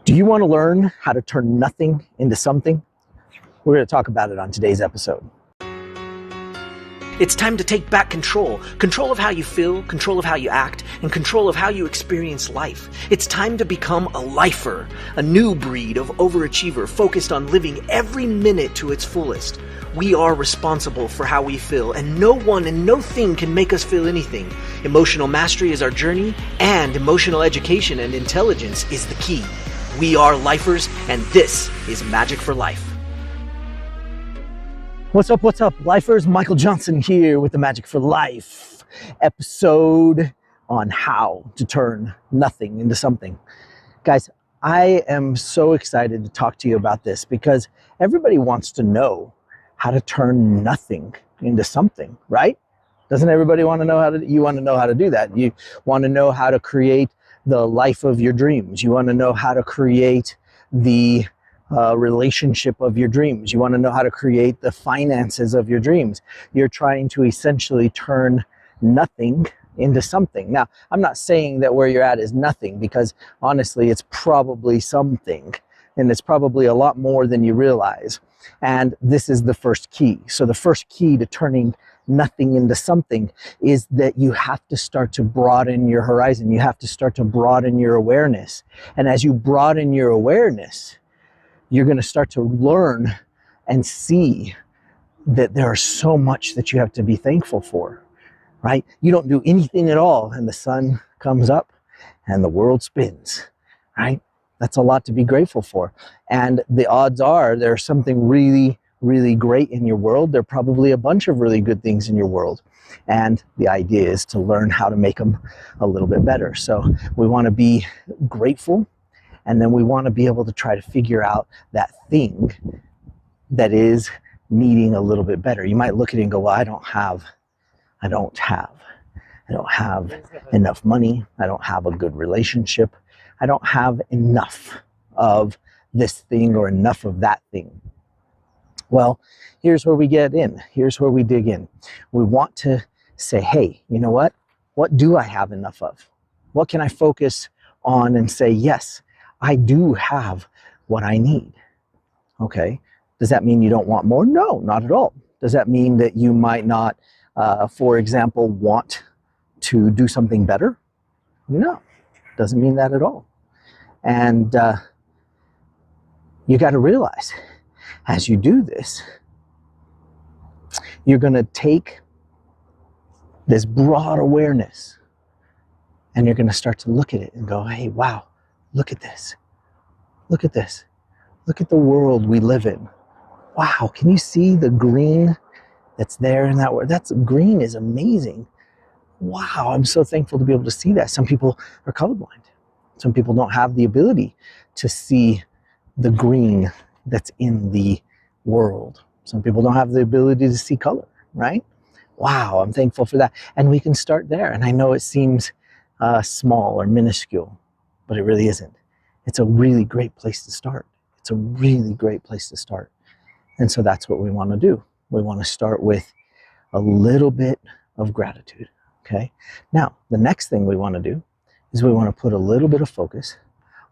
Do you want to learn how to turn nothing into something? We're going to talk about it on today's episode. It's time to take back control. Control of how you feel, control of how you act, and control of how you experience life. It's time to become a lifer, a new breed of overachiever focused on living every minute to its fullest. We are responsible for how we feel, and no one and no thing can make us feel anything. Emotional mastery is our journey, and emotional education and intelligence is the key. We are lifers, and this is Magic for Life. What's up, lifers? Michael Johnson here with the Magic for Life episode on how to turn nothing into something. Guys, I am so excited to talk to you about this because everybody wants to know how to turn nothing into something, right? Doesn't everybody want to know how to, you want to know how to do that. You want to know how to create the life of your dreams. You want to know how to create the relationship of your dreams. You want to know how to create the finances of your dreams. You're trying to essentially turn nothing into something. Now, I'm not saying that where you're at is nothing, because honestly, it's probably something, and it's probably a lot more than you realize. And this is the first key. So the first key to turning nothing into something is that you have to start to broaden your horizon. You have to start to broaden your awareness. And as you broaden your awareness, you're going to start to learn and see that there is so much that you have to be thankful for, right? You don't do anything at all and the sun comes up and the world spins, right? That's a lot to be grateful for. And the odds are there's something really, really great in your world. There are probably a bunch of really good things in your world. And the idea is to learn how to make them a little bit better. So we want to be grateful. And then we want to be able to try to figure out that thing that is needing a little bit better. You might look at it and go, well, I don't have enough money. I don't have a good relationship. I don't have enough of this thing or enough of that thing. Well, here's where we get in. Here's where we dig in. We want to say, hey, you know what? What do I have enough of? What can I focus on and say, yes, I do have what I need. Okay. Does that mean you don't want more? No, not at all. Does that mean that you might not, for example, want to do something better? No, doesn't mean that at all. And you got to realize, as you do this, you're going to take this broad awareness and you're going to start to look at it and go, hey, wow. Look at this. Look at this. Look at the world we live in. Wow, can you see the green that's there in that world? That's green is amazing. Wow, I'm so thankful to be able to see that. Some people are colorblind. Some people don't have the ability to see the green that's in the world. Some people don't have the ability to see color, right? Wow, I'm thankful for that. And we can start there. And I know it seems small or minuscule, but it really isn't. It's a really great place to start. It's a really great place to start. And so that's what we want to do. We want to start with a little bit of gratitude, okay? Now, the next thing we want to do is we want to put a little bit of focus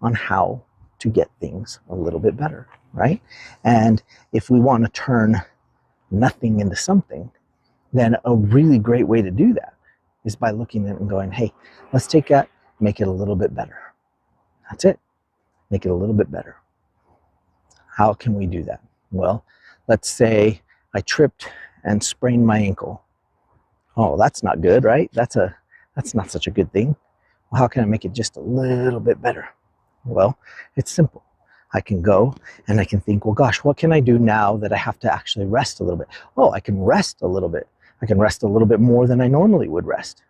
on how to get things a little bit better, right? And if we want to turn nothing into something, then a really great way to do that is by looking at it and going, hey, let's take that, make it a little bit better. That's it. Make it a little bit better. How can we do that? Well, let's say I tripped and sprained my ankle. Oh, that's not good, right? That's not such a good thing. Well, how can I make it just a little bit better? Well, it's simple. I can go and I can think, well, gosh, what can I do now that I have to actually rest a little bit? Oh, I can rest a little bit. I can rest a little bit more than I normally would rest.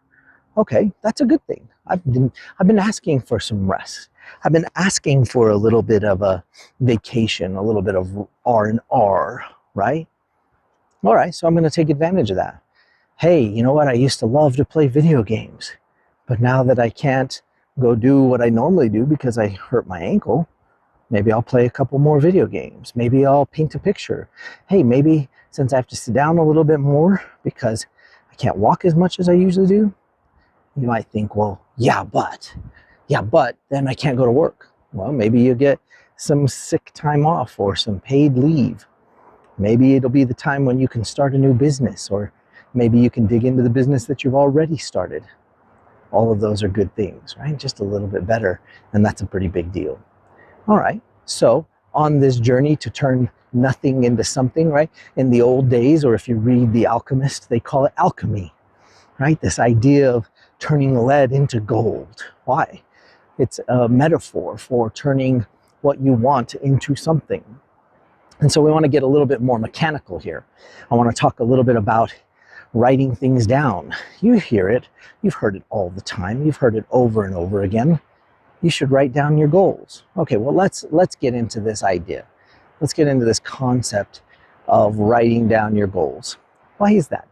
Okay, that's a good thing. I've been asking for some rest. I've been asking for a little bit of a vacation, a little bit of R&R, right? All right, so I'm going to take advantage of that. Hey, you know what? I used to love to play video games, but now that I can't go do what I normally do because I hurt my ankle, maybe I'll play a couple more video games. Maybe I'll paint a picture. Hey, maybe since I have to sit down a little bit more because I can't walk as much as I usually do, you might think, well, yeah, but then I can't go to work. Well, maybe you get some sick time off or some paid leave. Maybe it'll be the time when you can start a new business, or maybe you can dig into the business that you've already started. All of those are good things, right? Just a little bit better, and that's a pretty big deal. All right, so on this journey to turn nothing into something, right? In the old days, or if you read The Alchemist, they call it alchemy, right? This idea of turning lead into gold. Why? It's a metaphor for turning what you want into something. And so we want to get a little bit more mechanical here. I want to talk a little bit about writing things down. You hear it. You've heard it all the time. You've heard it over and over again. You should write down your goals. Okay, well, let's get into this idea. Let's get into this concept of writing down your goals. Why is that?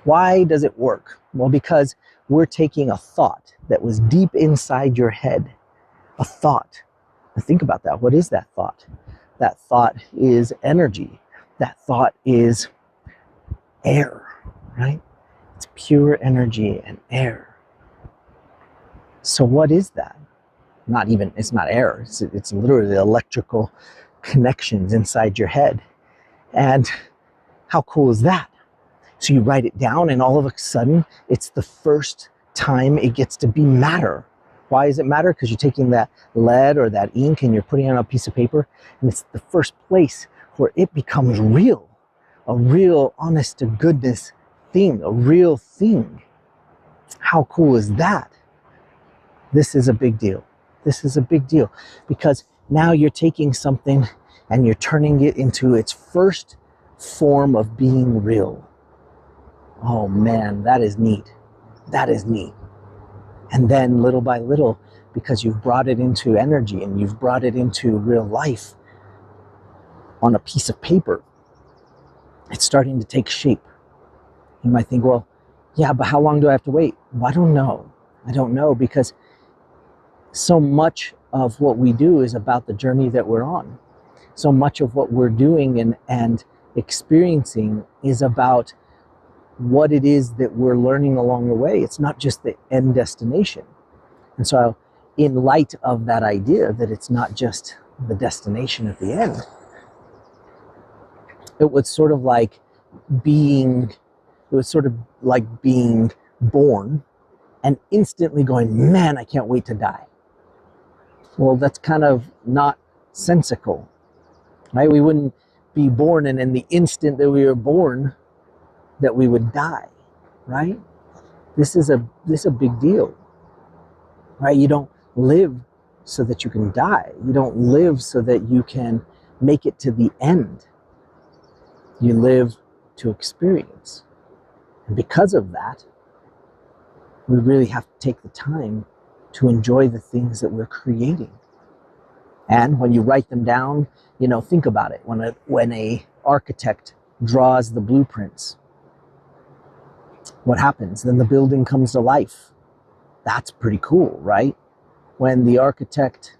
Why does it work? Well, because we're taking a thought that was deep inside your head. A thought. Now think about that. What is that thought? That thought is energy. That thought is air, right? It's pure energy and air. So what is that? It's not air. It's literally electrical connections inside your head. And how cool is that? So you write it down, and all of a sudden, it's the first time it gets to be matter. Why does it matter? Because you're taking that lead or that ink and you're putting it on a piece of paper, and it's the first place where it becomes real. A real, honest to goodness thing, a real thing. How cool is that? This is a big deal. This is a big deal because now you're taking something and you're turning it into its first form of being real. Oh man, that is neat. That is neat. And then little by little, because you've brought it into energy and you've brought it into real life on a piece of paper, it's starting to take shape. You might think, well, yeah, but how long do I have to wait? Well, I don't know. I don't know, because so much of what we do is about the journey that we're on. So much of what we're doing and experiencing is about what it is that we're learning along the way. It's not just the end destination. And so in light of that idea that it's not just the destination at the end, it was sort of like being born and instantly going, man, I can't wait to die. Well, that's kind of not sensical, right? We wouldn't be born and in the instant that we were born that we would die, right? This is a big deal, right? You don't live so that you can die. You don't live so that you can make it to the end. You live to experience. And because of that, we really have to take the time to enjoy the things that we're creating. And when you write them down, think about it. When a architect draws the blueprints, what happens? Then the building comes to life. That's pretty cool, right? When the architect,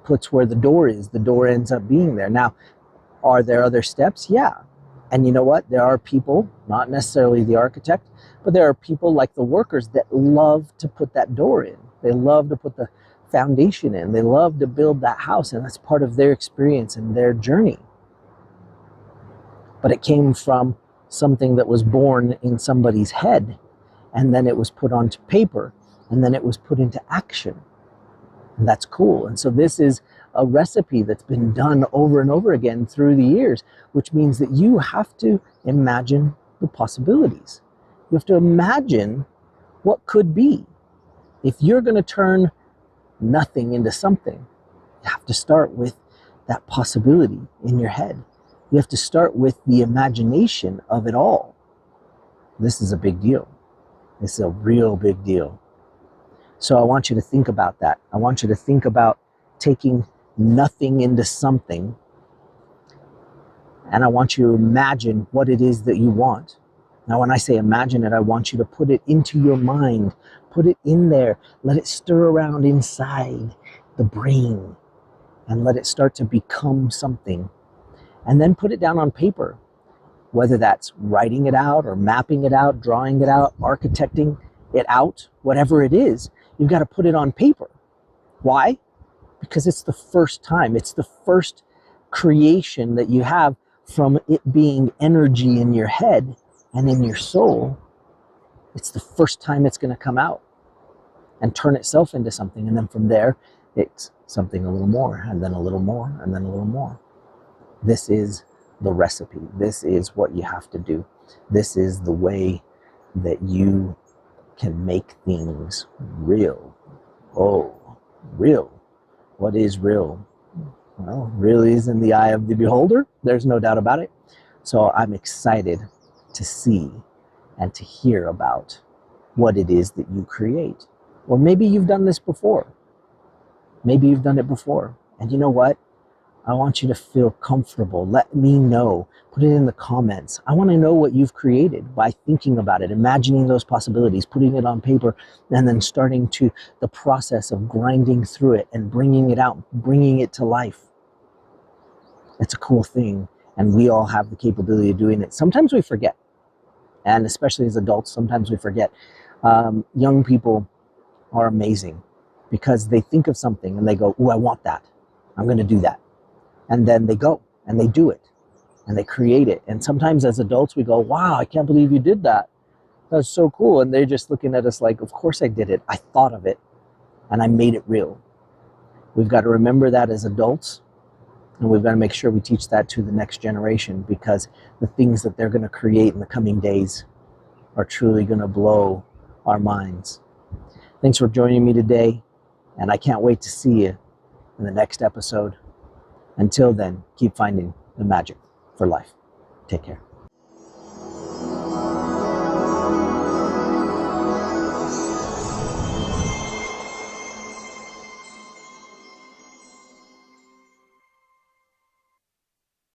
puts where the door is, the door ends up being there. Now, are there other steps? Yeah. And you know what? There are people, not necessarily the architect, but there are people like the workers that love to put that door in. They love to put the foundation in. They love to build that house, and that's part of their experience and their journey. But it came from something that was born in somebody's head, and then it was put onto paper, and then it was put into action. And that's cool. And so this is a recipe that's been done over and over again through the years, which means that you have to imagine the possibilities. You have to imagine what could be. If you're going to turn nothing into something, you have to start with that possibility in your head. You have to start with the imagination of it all. This is a big deal. This is a real big deal. So I want you to think about that. I want you to think about taking nothing into something, and I want you to imagine what it is that you want. Now, when I say imagine it, I want you to put it into your mind. Put it in there. Let it stir around inside the brain and let it start to become something. And then put it down on paper, whether that's writing it out or mapping it out, drawing it out, architecting it out, whatever it is, you've got to put it on paper. Why? because it's the first time. It's the first creation that you have from it being energy in your head and in your soul. It's the first time it's going to come out and turn itself into something. And then from there, it's something a little more, and then a little more, and then a little more. This is the recipe. This is what you have to do. This is the way that you can make things real. Oh, real. What is real? Well, real is in the eye of the beholder. There's no doubt about it. So I'm excited to see and to hear about what it is that you create. Or maybe you've done this before. Maybe you've done it before. And you know what? I want you to feel comfortable. Let me know. Put it in the comments. I want to know what you've created by thinking about it, imagining those possibilities, putting it on paper, and then starting to the process of grinding through it and bringing it out, bringing it to life. It's a cool thing, and we all have the capability of doing it. Sometimes we forget, and especially as adults, sometimes we forget. Young people are amazing because they think of something and they go, "Ooh, I want that. I'm going to do that." And then they go and they do it and they create it. And sometimes as adults, we go, "Wow, I can't believe you did that. That's so cool." And they're just looking at us like, "Of course I did it. I thought of it and I made it real." We've got to remember that as adults, and we've got to make sure we teach that to the next generation, because the things that they're going to create in the coming days are truly going to blow our minds. Thanks for joining me today, and I can't wait to see you in the next episode. Until then, keep finding the magic for life. Take care.